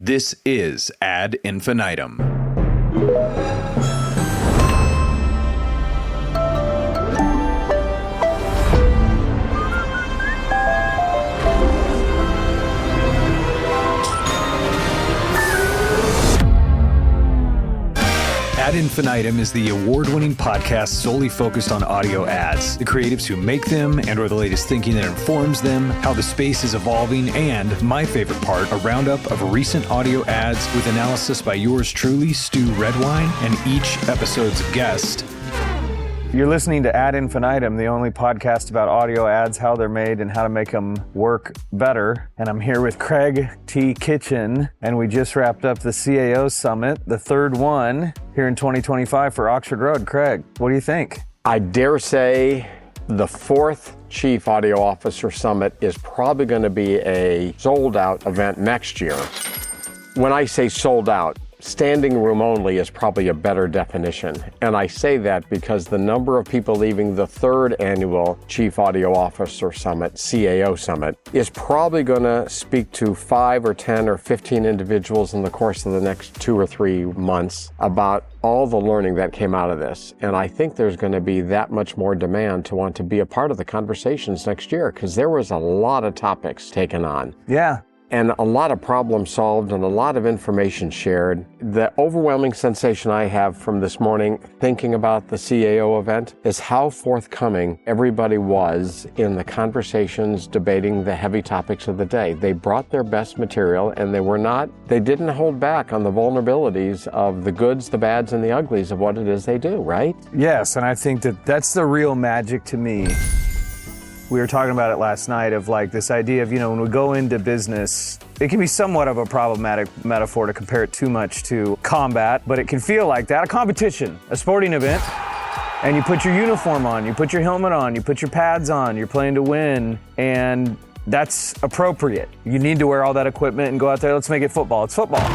This is Ad Infinitum. Ad Infinitum is the award-winning podcast solely focused on audio ads, the creatives who make them and/or the latest thinking that informs them, how the space is evolving, and, my favorite part, a roundup of recent audio ads with analysis by yours truly, Stu Redwine, and each episode's guest. You're listening to Ad Infinitum, the only podcast about audio ads, how they're made, and how to make them work better. And I'm here with Kraig T, Kitchin, and we just wrapped up the CAO Summit, the third one here in 2025 for Oxford Road. Kraig, what do you think? I dare say the fourth Chief Audio Officer Summit is probably going to be a sold-out event next year. When I say sold out, standing room only is probably a better definition. And I say that because the number of people leaving the third annual Chief Audio Officer Summit, CAO Summit, is probably going to speak to 5 or 10 or 15 individuals in the course of the next 2 or 3 months about all the learning that came out of this. And I think there's going to be that much more demand to want to be a part of the conversations next year because there was a lot of topics taken on. Yeah. And a lot of problems solved and a lot of information shared. The overwhelming sensation I have from this morning thinking about the CAO event is how forthcoming everybody was in the conversations debating the heavy topics of the day. They brought their best material and they didn't hold back on the vulnerabilities of the goods, the bads, and the uglies of what it is they do, right? Yes, and I think that's the real magic to me. We were talking about it last night of like this idea of, when we go into business, it can be somewhat of a problematic metaphor to compare it too much to combat, but it can feel like that, a competition, a sporting event, and you put your uniform on, you put your helmet on, you put your pads on, you're playing to win, and that's appropriate. You need to wear all that equipment and go out there, let's make it football. It's football.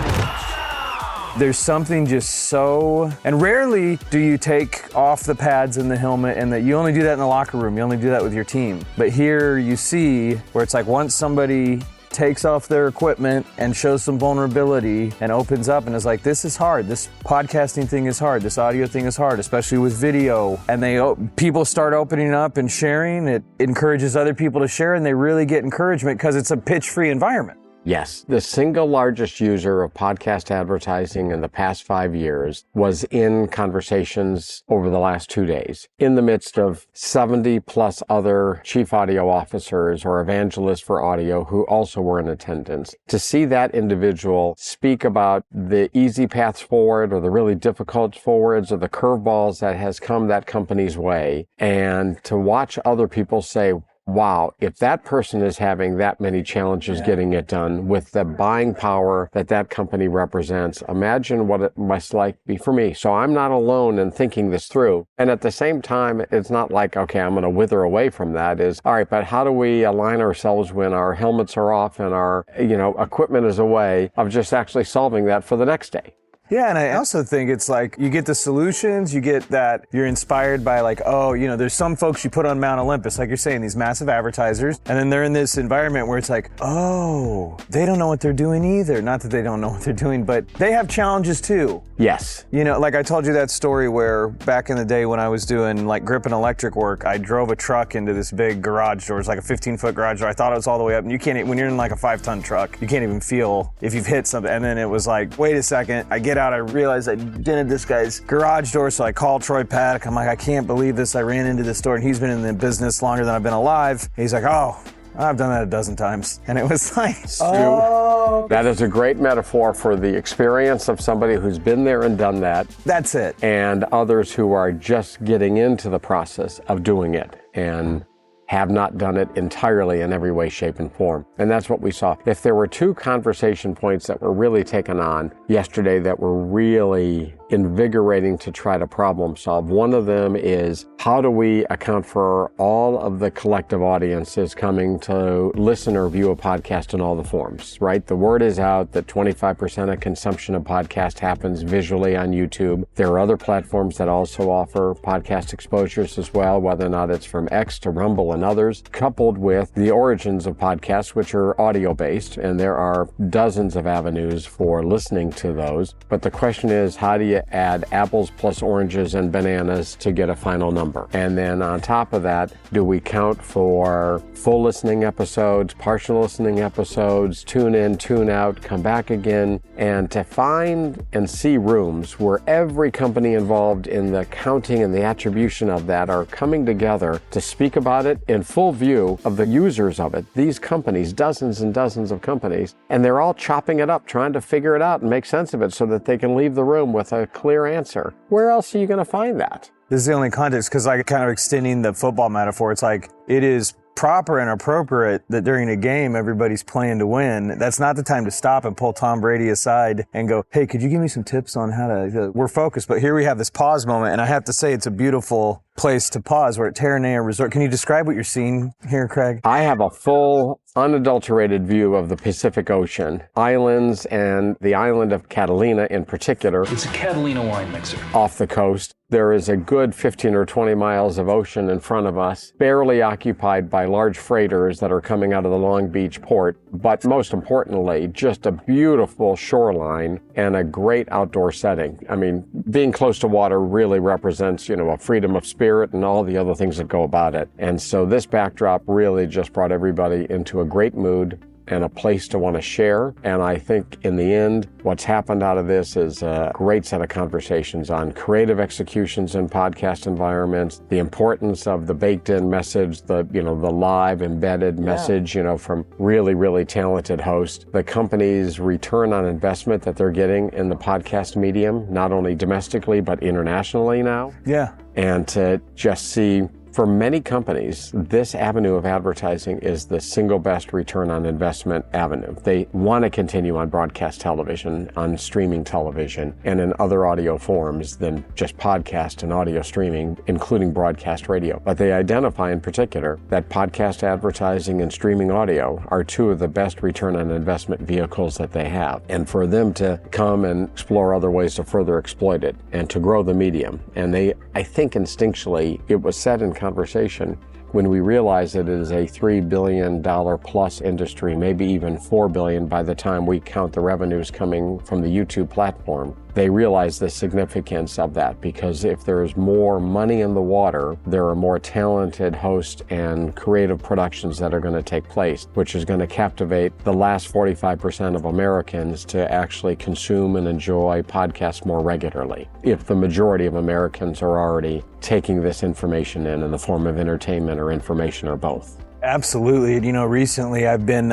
There's something just so, and rarely do you take off the pads and the helmet, and that you only do that in the locker room, you only do that with your team. But here you see where it's like once somebody takes off their equipment and shows some vulnerability and opens up and is like, this is hard, this podcasting thing is hard, this audio thing is hard, especially with video, and people start opening up and sharing, it encourages other people to share, and they really get encouragement because it's a pitch-free environment. Yes, the single largest user of podcast advertising in the past 5 years was in conversations over the last 2 days, in the midst of 70 plus other chief audio officers or evangelists for audio who also were in attendance. To see that individual speak about the easy paths forward or the really difficult forwards or the curveballs that has come that company's way, and to watch other people say, wow, if that person is having that many challenges getting it done with the buying power that company represents, imagine what it must be for me. So I'm not alone in thinking this through. And at the same time, it's not like, okay, I'm going to wither away from that. All right, but how do we align ourselves when our helmets are off and our, equipment is away of just actually solving that for the next day? Yeah, and I also think it's like you get the solutions, you get that you're inspired by like, there's some folks you put on Mount Olympus, like you're saying, these massive advertisers, and then they're in this environment where it's like, oh, they don't know what they're doing either. Not that they don't know what they're doing, but they have challenges too. Yes. Like I told you that story where back in the day when I was doing like grip and electric work, I drove a truck into this big garage door. It's like a 15-foot garage door. I thought it was all the way up, and you can't, when you're in like a 5-ton truck, you can't even feel if you've hit something. And then it was like, wait a second, I get out, I realized I dented this guy's garage door, so I called Troy Paddock. I'm like, I can't believe this. I ran into this door, and he's been in the business longer than I've been alive. He's like, oh, I've done that a dozen times. And it was like, oh. That is a great metaphor for the experience of somebody who's been there and done that. That's it. And others who are just getting into the process of doing it and have not done it entirely in every way, shape, and form. And that's what we saw. If there were 2 conversation points that were really taken on yesterday that were really invigorating to try to problem solve. One of them is, how do we account for all of the collective audiences coming to listen or view a podcast in all the forms, right? The word is out that 25% of consumption of podcast happens visually on YouTube. There are other platforms that also offer podcast exposures as well, whether or not it's from X to Rumble and others, coupled with the origins of podcasts, which are audio-based, and there are dozens of avenues for listening to those. But the question is, how do you add apples plus oranges and bananas to get a final number? And then on top of that, do we count for full listening episodes, partial listening episodes, tune in, tune out, come back again, and to find and see rooms where every company involved in the counting and the attribution of that are coming together to speak about it in full view of the users of it. These companies, dozens and dozens of companies, and they're all chopping it up, trying to figure it out and make sense of it so that they can leave the room with a clear answer. Where else are you going to find that? This is the only context, because like kind of extending the football metaphor, it's like it is proper and appropriate that during a game everybody's playing to win. That's not the time to stop and pull Tom Brady aside and go, hey, could you give me some tips on how to... We're focused, but here we have this pause moment, and I have to say it's a beautiful place to pause. We're at Terranea Resort. Can you describe what you're seeing here, Kraig? I have a full, unadulterated view of the Pacific Ocean, islands, and the island of Catalina in particular. It's a Catalina wine mixer. Off the coast. There is a good 15 or 20 miles of ocean in front of us, barely occupied by large freighters that are coming out of the Long Beach port, but most importantly, just a beautiful shoreline and a great outdoor setting. I mean, being close to water really represents, a freedom of spirit and all the other things that go about it. And so this backdrop really just brought everybody into a great mood and a place to want to share. And I think in the end, what's happened out of this is a great set of conversations on creative executions in podcast environments, the importance of the baked-in message, the live embedded message, from really, really talented hosts, the company's return on investment that they're getting in the podcast medium, not only domestically, but internationally now. Yeah. And to just see, for many companies, this avenue of advertising is the single best return on investment avenue. They want to continue on broadcast television, on streaming television, and in other audio forms than just podcast and audio streaming, including broadcast radio. But they identify in particular that podcast advertising and streaming audio are two of the best return on investment vehicles that they have. And for them to come and explore other ways to further exploit it and to grow the medium. And they, I think instinctually, it was said in conversation, when we realize that it is a $3 billion plus industry, maybe even $4 billion by the time we count the revenues coming from the YouTube platform, they realize the significance of that, because if there's more money in the water, there are more talented hosts and creative productions that are going to take place, which is going to captivate the last 45% of Americans to actually consume and enjoy podcasts more regularly, if the majority of Americans are already taking this information in the form of entertainment or information or both. Absolutely. Recently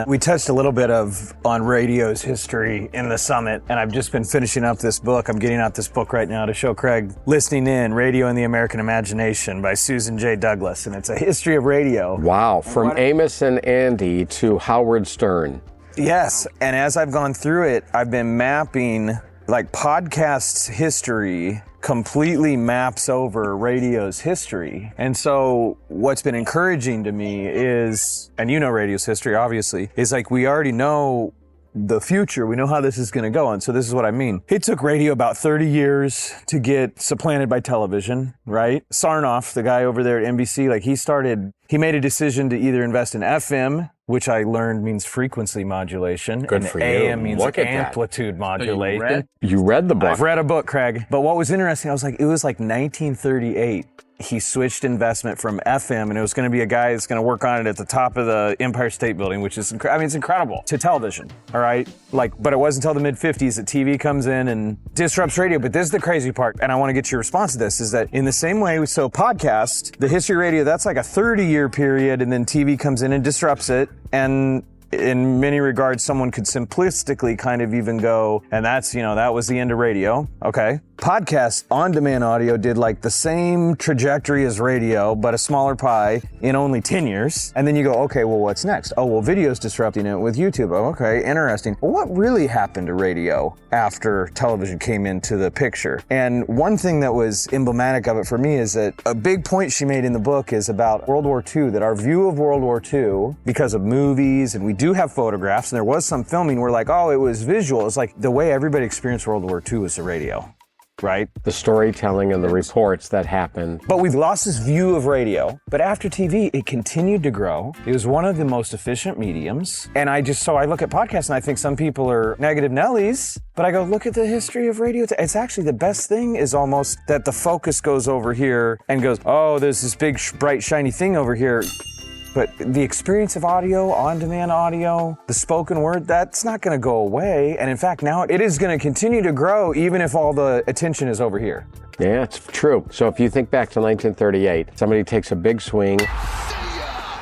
we touched a little bit on radio's history in the summit, and I've just been finishing up this book. I'm getting out this book right now to show Kraig, Listening In, Radio and the American Imagination by Susan J. Douglas, and it's a history of radio. Wow. From Amos and Andy to Howard Stern. Yes. And as I've gone through it, I've been mapping podcasts history completely maps over radio's history. And so what's been encouraging to me is, and radio's history obviously, is we already know the future. We know how this is going to go. And so this is what I mean. It took radio about 30 years to get supplanted by television, right? Sarnoff, the guy over there at NBC, he made a decision to either invest in FM, which I learned means frequency modulation. Good and for you. AM means Look at amplitude modulation. You read the book. I've read a book, Kraig. But what was interesting, it was 1938. He switched investment from FM, and it was going to be a guy that's going to work on it at the top of the Empire State Building, which is, it's incredible, to television, all right? But it wasn't until the mid-50s that TV comes in and disrupts radio. But this is the crazy part, and I want to get your response to this, is that in the same way, so podcast, the history of radio, that's a 30-year period, and then TV comes in and disrupts it, and in many regards, someone could simplistically kind of even go, and that's, that was the end of radio, okay? podcast on-demand audio did like the same trajectory as radio, but a smaller pie in only 10 years. And then you go, okay, well, what's next? Oh, well, video's disrupting it with YouTube. Oh, okay, interesting. Well, what really happened to radio after television came into the picture? And one thing that was emblematic of it for me is that a big point she made in the book is about World War II, that our view of World War II, because of movies, and we do have photographs, and there was some filming, we're like, oh, it was visual. It's like the way everybody experienced World War II was the radio. Right? The storytelling and the reports that happened. But we've lost this view of radio. But after TV, it continued to grow. It was one of the most efficient mediums. And I look at podcasts and I think some people are negative Nellies, but I go, look at the history of radio. It's actually the best thing is almost that the focus goes over here and goes, oh, there's this big, bright, shiny thing over here. But the experience of audio, on-demand audio, the spoken word, that's not going to go away. And in fact, now it is going to continue to grow even if all the attention is over here. Yeah, it's true. So if you think back to 1938, somebody takes a big swing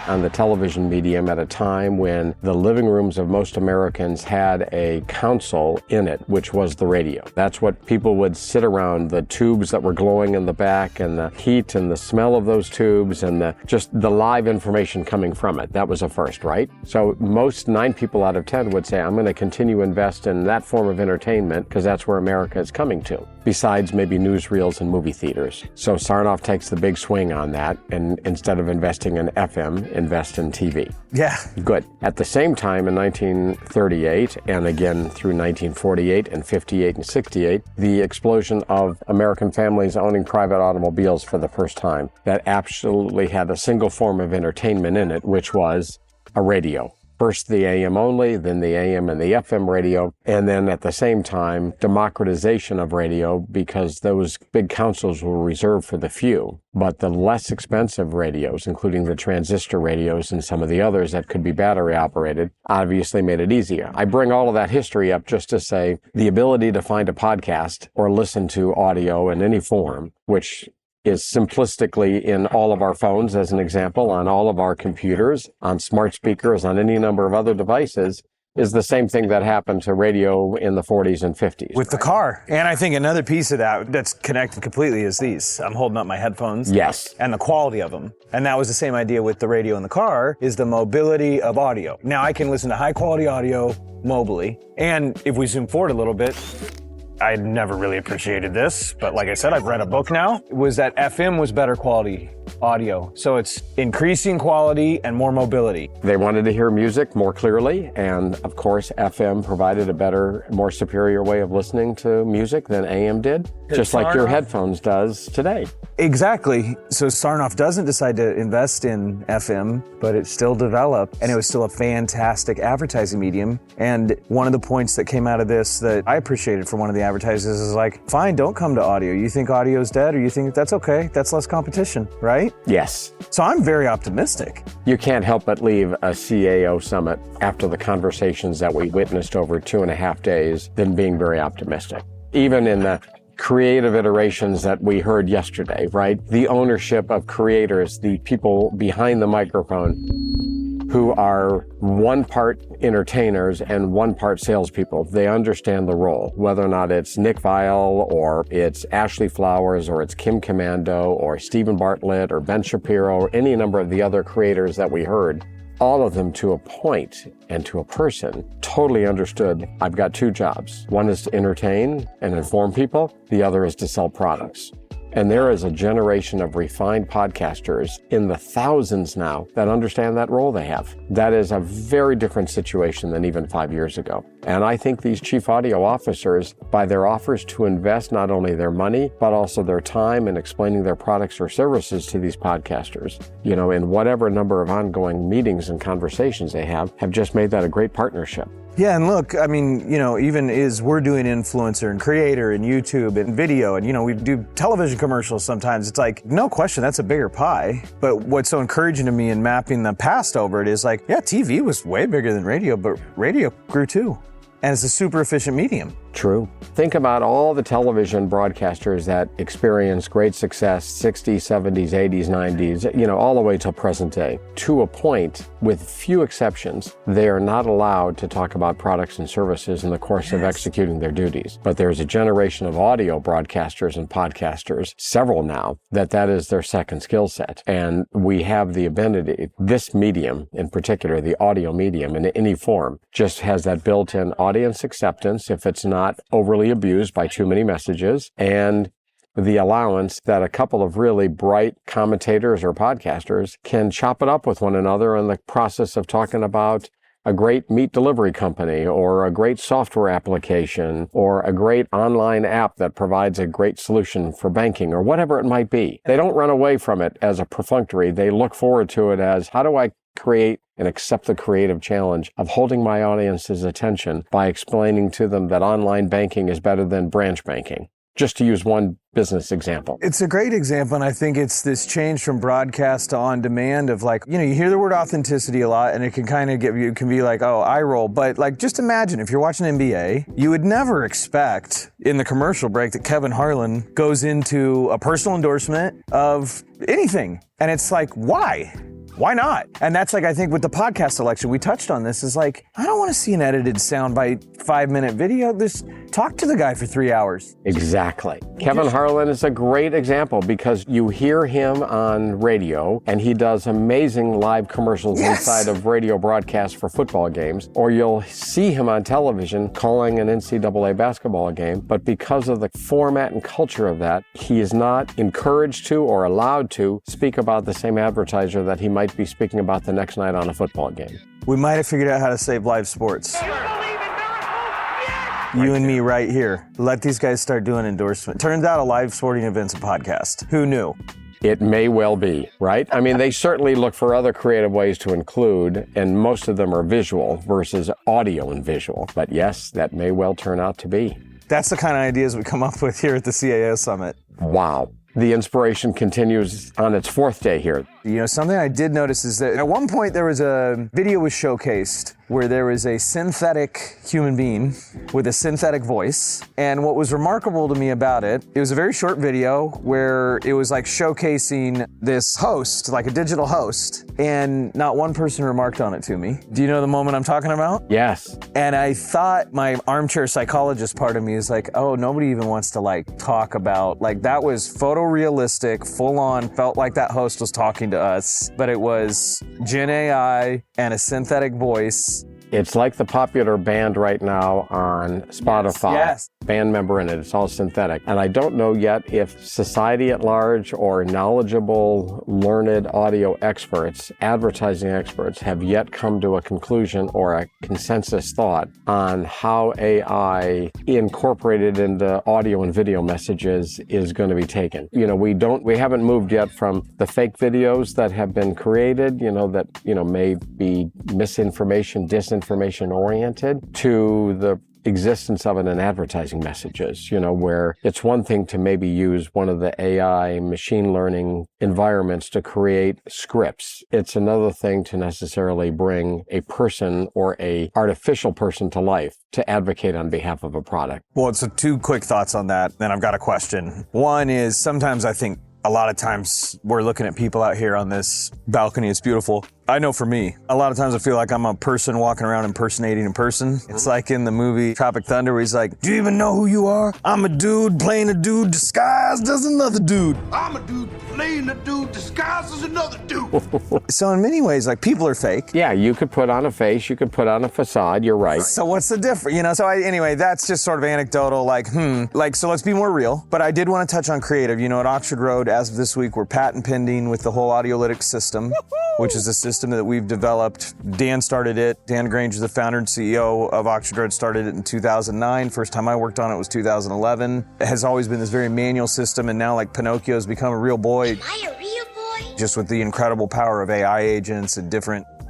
on the television medium at a time when the living rooms of most Americans had a console in it, which was the radio. That's what people would sit around, the tubes that were glowing in the back and the heat and the smell of those tubes and just the live information coming from it. That was a first, right? So most 9 people out of 10 would say, I'm going to continue to invest in that form of entertainment because that's where America is coming to, besides maybe newsreels and movie theaters. So Sarnoff takes the big swing on that, and instead of investing in FM, invest in TV. Yeah. Good. At the same time, in 1938, and again through 1948 and 58 and 68, the explosion of American families owning private automobiles for the first time that absolutely had a single form of entertainment in it, which was a radio. First the AM only, then the AM and the FM radio, and then at the same time, democratization of radio because those big consoles were reserved for the few. But the less expensive radios, including the transistor radios and some of the others that could be battery operated, obviously made it easier. I bring all of that history up just to say the ability to find a podcast or listen to audio in any form, which is simplistically in all of our phones, as an example, on all of our computers, on smart speakers, on any number of other devices, is the same thing that happened to radio in the 40s and 50s. With the car. And I think another piece of that that's connected completely is these. I'm holding up my headphones. Yes. And the quality of them. And that was the same idea with the radio in the car, is the mobility of audio. Now I can listen to high quality audio mobily. And if we zoom forward a little bit, I'd never really appreciated this, but like I said, I've read a book now, was that FM was better quality audio. So it's increasing quality and more mobility. They wanted to hear music more clearly, and of course, FM provided a better, more superior way of listening to music than AM did, just like your headphones does today. Exactly. So Sarnoff doesn't decide to invest in FM, but it still developed, and it was still a fantastic advertising medium. And one of the points that came out of this that I appreciated from one of the advertisers is like, fine, don't come to audio. You think audio's dead, or you think that's okay, that's less competition, right? Yes. So I'm very optimistic. You can't help but leave a CAO Summit after the conversations that we witnessed over 2.5 days than being very optimistic. Even in the creative iterations that we heard yesterday, right? The ownership of creators, the people behind the microphone who are one part entertainers and one part salespeople. They understand the role, whether or not it's Nick Viall or it's Ashley Flowers or it's Kim Commando or Stephen Bartlett or Ben Shapiro or any number of the other creators that we heard. All of them, to a point and to a person, totally understood, I've got 2 jobs. One is to entertain and inform people. The other is to sell products. And there is a generation of refined podcasters in the thousands now that understand that role they have. That is a very different situation than even 5 years ago. And I think these chief audio officers, by their offers to invest not only their money, but also their time in explaining their products or services to these podcasters, in whatever number of ongoing meetings and conversations they have just made that a great partnership. Yeah, and look, I mean, even we're doing influencer and creator and YouTube and video, and, we do television commercials sometimes. It's like, no question, that's a bigger pie. But what's so encouraging to me in mapping the past over it is like, yeah, TV was way bigger than radio, but radio grew too. And it's a super efficient medium. True. Think about all the television broadcasters that experienced great success 60s, 70s, 80s, 90s, all the way till present day. To a point, with few exceptions, they are not allowed to talk about products and services in the course of executing their duties. But there's a generation of audio broadcasters and podcasters, several now, that is their second skill set. And we have the ability, this medium in particular, the audio medium in any form, just has that built-in audience acceptance if it's not overly abused by too many messages, and the allowance that a couple of really bright commentators or podcasters can chop it up with one another in the process of talking about a great meat delivery company or a great software application or a great online app that provides a great solution for banking or whatever it might be. They don't run away from it as a perfunctory. They look forward to it as, how do I create and accept the creative challenge of holding my audience's attention by explaining to them that online banking is better than branch banking? Just to use one business example. It's a great example, and I think it's this change from broadcast to on demand of you hear the word authenticity a lot, and it can kind of it can be like, oh, eye roll. But just imagine if you're watching NBA, you would never expect in the commercial break that Kevin Harlan goes into a personal endorsement of anything. And it's like, why? Why not? And that's I think with the podcast selection, we touched on this, is I don't want to see an edited soundbite 5-minute video. Just talk to the guy for 3 hours. Exactly. Kevin Harlan is a great example because you hear him on radio and he does amazing live commercials inside of radio broadcasts for football games, or you'll see him on television calling an NCAA basketball game. But because of the format and culture of that, he is not encouraged to or allowed to speak about the same advertiser that he might be speaking about the next night on a football game. We might have figured out how to save live sports. You and me right here. Let these guys start doing endorsement. Turns out a live sporting event's a podcast. Who knew? It may well be, right? I mean, they certainly look for other creative ways to include, and most of them are visual versus audio and visual. But yes, that may well turn out to be. That's the kind of ideas we come up with here at the CAO Summit. Wow. The inspiration continues on its fourth day here. Something I did notice is that at one point there was a video was showcased where there was a synthetic human being with a synthetic voice. And what was remarkable to me about it was a very short video where it was showcasing this host, a digital host, and not one person remarked on it to me. Do you know the moment I'm talking about? Yes. And I thought my armchair psychologist part of me is oh, nobody even wants to talk about, that was photorealistic, full on, felt like that host was talking to us, but it was Gen AI and a synthetic voice. It's like the popular band right now on Spotify. Yes. Band member in it. It's all synthetic. And I don't know yet if society at large or knowledgeable, learned audio experts, advertising experts, have yet come to a conclusion or a consensus thought on how AI incorporated into audio and video messages is going to be taken. We haven't moved yet from the fake videos that have been created, that may be misinformation, disinformation oriented, to the existence of it in advertising messages, where it's one thing to maybe use one of the AI machine learning environments to create scripts. It's another thing to necessarily bring a person or a artificial person to life to advocate on behalf of a product. Well, so 2 quick thoughts on that, then I've got a question. One is sometimes I think a lot of times we're looking at people out here on this balcony. It's beautiful. I know for me, a lot of times I feel like I'm a person walking around impersonating a person. It's like in the movie Tropic Thunder where he's like, do you even know who you are? I'm a dude playing a dude disguised as another dude. I'm a dude playing a dude disguised as another dude. So in many ways, people are fake. Yeah, you could put on a face, you could put on a facade, you're right. So what's the difference? Anyway, that's just sort of anecdotal, so let's be more real. But I did want to touch on creative. At Oxford Road, as of this week, we're patent pending with the whole audiolytics system, which is a system that we've developed. Dan started it. Dan Granger, the founder and CEO of Oxford Road, started it in 2009. First time I worked on it was 2011. It has always been this very manual system, and now Pinocchio has become a real boy. Am I a real boy? just with the incredible power of AI agents and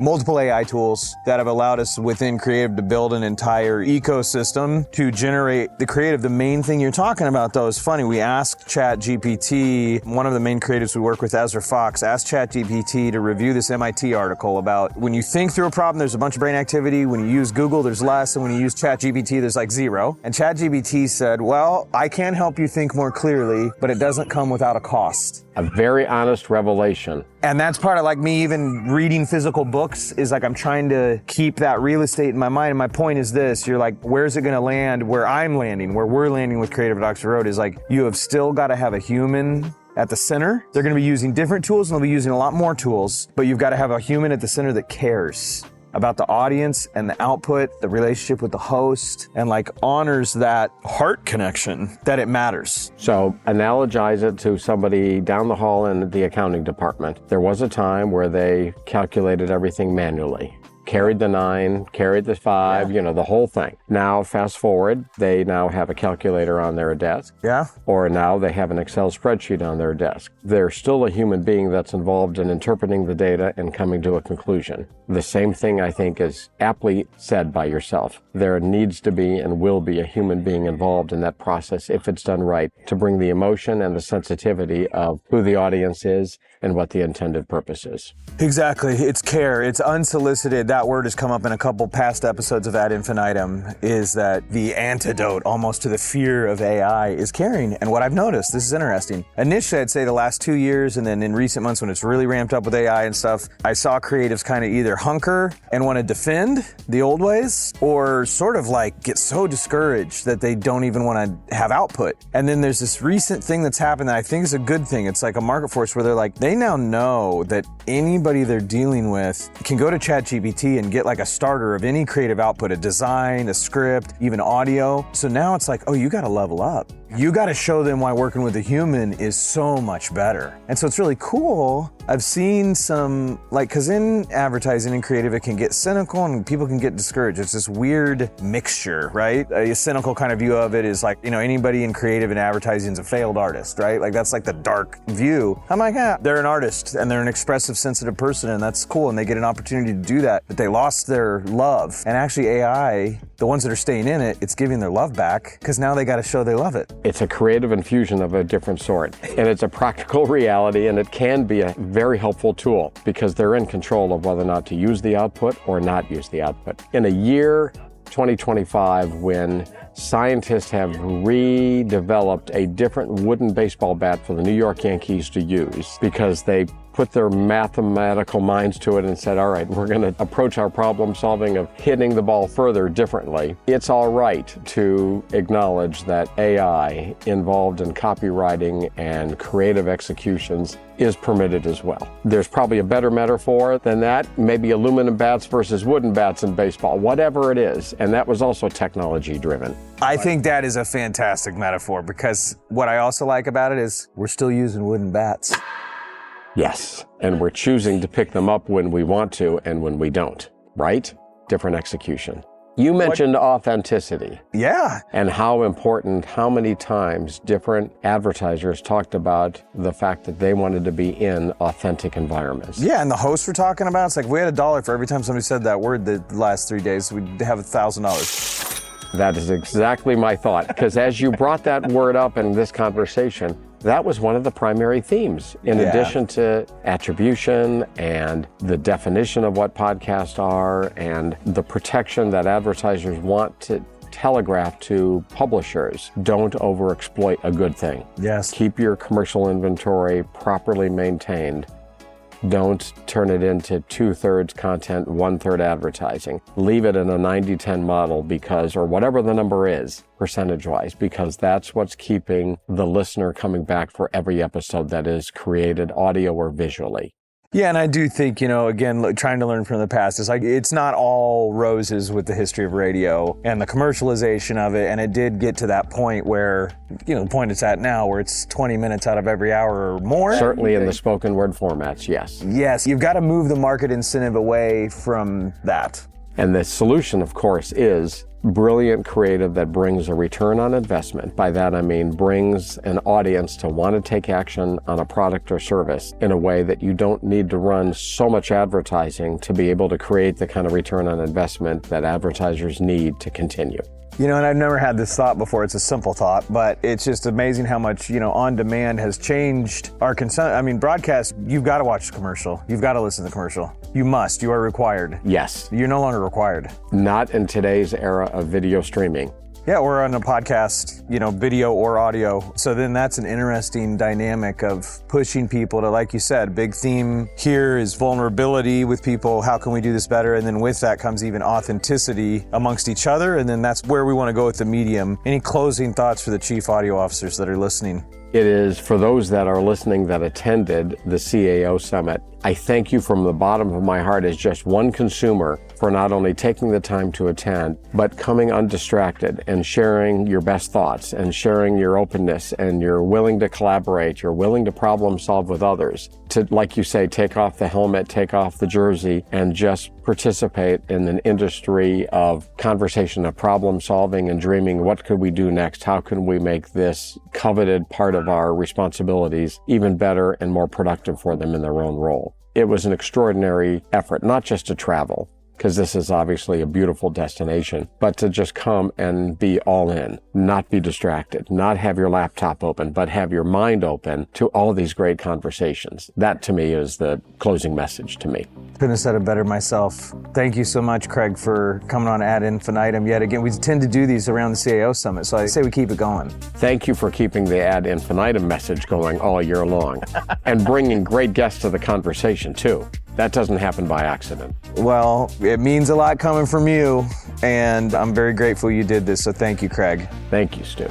multiple AI tools that have allowed us within creative to build an entire ecosystem to generate the creative. The main thing you're talking about, though, is funny. We asked ChatGPT, one of the main creatives we work with, Ezra Fox, asked ChatGPT to review this MIT article about when you think through a problem, there's a bunch of brain activity. When you use Google, there's less. And when you use ChatGPT, there's like zero. And ChatGPT said, well, I can help you think more clearly, but it doesn't come without a cost. A very honest revelation. And that's part of like me even reading physical books is like I'm trying to keep that real estate in my mind. And my point is this, you're like, where's it going to land? Where I'm landing, where we're landing with Creative at Oxford Road is like, you have still got to have a human at the center. They're going to be using different tools and they'll be using a lot more tools, but you've got to have a human at the center that cares about the audience and the output, the relationship with the host, and like honors that heart connection that it matters. So analogize it to somebody down the hall in the accounting department. There was a time where they calculated everything manually. Carried the 9, carried the 5, the whole thing. Now, fast forward, they now have a calculator on their desk. Yeah. Or now they have an Excel spreadsheet on their desk. They're still a human being that's involved in interpreting the data and coming to a conclusion. The same thing, I think, is aptly said by yourself. There needs to be and will be a human being involved in that process if it's done right to bring the emotion and the sensitivity of who the audience is and what the intended purpose is. Exactly. It's care. It's unsolicited. That word has come up in a couple past episodes of Ad Infinitum, is that the antidote almost to the fear of AI is caring. And what I've noticed, this is interesting. Initially, I'd say the last 2 years, and then in recent months when it's really ramped up with AI and stuff, I saw creatives kind of either hunker and want to defend the old ways or sort of like get so discouraged that they don't even want to have output. And then there's this recent thing that's happened that I think is a good thing. It's like a market force where they're like, they now know that anybody they're dealing with can go to ChatGPT and get like a starter of any creative output, a design, a script, even audio. So now it's like, oh, you got to level up. You got to show them why working with a human is so much better. And so it's really cool. I've seen some, because in advertising and creative, it can get cynical and people can get discouraged. It's this weird mixture, right? A cynical kind of view of it is like, anybody in creative and advertising is a failed artist, right? Like that's like the dark view. I'm like, they're an artist and they're an expressive, sensitive person and that's cool. And they get an opportunity to do that, but they lost their love. And actually AI, the ones that are staying in it, it's giving their love back because now they got to show they love it. It's a creative infusion of a different sort, and it's a practical reality, and it can be a very helpful tool because they're in control of whether or not to use the output or not use the output. In a year, 2025, when scientists have redeveloped a different wooden baseball bat for the New York Yankees to use because they put their mathematical minds to it and said, all right, we're going to approach our problem solving of hitting the ball further differently. It's all right to acknowledge that AI involved in copywriting and creative executions is permitted as well. There's probably a better metaphor than that, maybe aluminum bats versus wooden bats in baseball, whatever it is. And that was also technology driven. I think that is a fantastic metaphor because what I also like about it is we're still using wooden bats. Yes, and we're choosing to pick them up when we want to and when we don't, right? Different execution. You mentioned authenticity. Yeah. And how important, how many times different advertisers talked about the fact that they wanted to be in authentic environments. Yeah, and the hosts were talking about, it's like if we had $1 for every time somebody said that word the last 3 days, we'd have $1,000. That is exactly my thought, because as you brought that word up in this conversation, that was one of the primary themes, in addition to attribution and the definition of what podcasts are and the protection that advertisers want to telegraph to publishers. Don't overexploit a good thing. Yes. Keep your commercial inventory properly maintained. Don't turn it into 2/3 content, 1/3 advertising. Leave it in a 90-10 model because, or whatever the number is, percentage-wise, because that's what's keeping the listener coming back for every episode that is created audio or visually. Yeah, and I do think, again, trying to learn from the past, is like it's not all roses with the history of radio and the commercialization of it. And it did get to that point where, the point it's at now, where it's 20 minutes out of every hour or more. Certainly in the spoken word formats, yes. Yes, you've got to move the market incentive away from that. And the solution, of course, is brilliant creative that brings a return on investment. By that I mean brings an audience to want to take action on a product or service in a way that you don't need to run so much advertising to be able to create the kind of return on investment that advertisers need to continue. You know, and I've never had this thought before. It's a simple thought, but it's just amazing how much, on demand has changed our consumption. I mean, broadcast, you've got to watch the commercial. You've got to listen to the commercial. You must. You are required. Yes. You're no longer required. Not in today's era of video streaming. Yeah, we're on a podcast, video or audio. So then that's an interesting dynamic of pushing people to, like you said, big theme here is vulnerability with people. How can we do this better? And then with that comes even authenticity amongst each other. And then that's where we want to go with the medium. Any closing thoughts for the chief audio officers that are listening? It is for those that are listening that attended the CAO Summit. I thank you from the bottom of my heart as just one consumer for not only taking the time to attend, but coming undistracted and sharing your best thoughts and sharing your openness, and you're willing to collaborate, you're willing to problem solve with others, to, like you say, take off the helmet, take off the jersey, and just participate in an industry of conversation, of problem solving and dreaming. What could we do next? How can we make this coveted part of our responsibilities even better and more productive for them in their own role? It was an extraordinary effort, not just to travel, because this is obviously a beautiful destination, but to just come and be all in, not be distracted, not have your laptop open, but have your mind open to all these great conversations. That to me is the closing message to me. Couldn't have said it better myself. Thank you so much, Kraig, for coming on Ad Infinitum yet again. We tend to do these around the CAO Summit, so I say we keep it going. Thank you for keeping the Ad Infinitum message going all year long and bringing great guests to the conversation too. That doesn't happen by accident. Well, it means a lot coming from you, and I'm very grateful you did this, so thank you, Kraig. Thank you, Stu.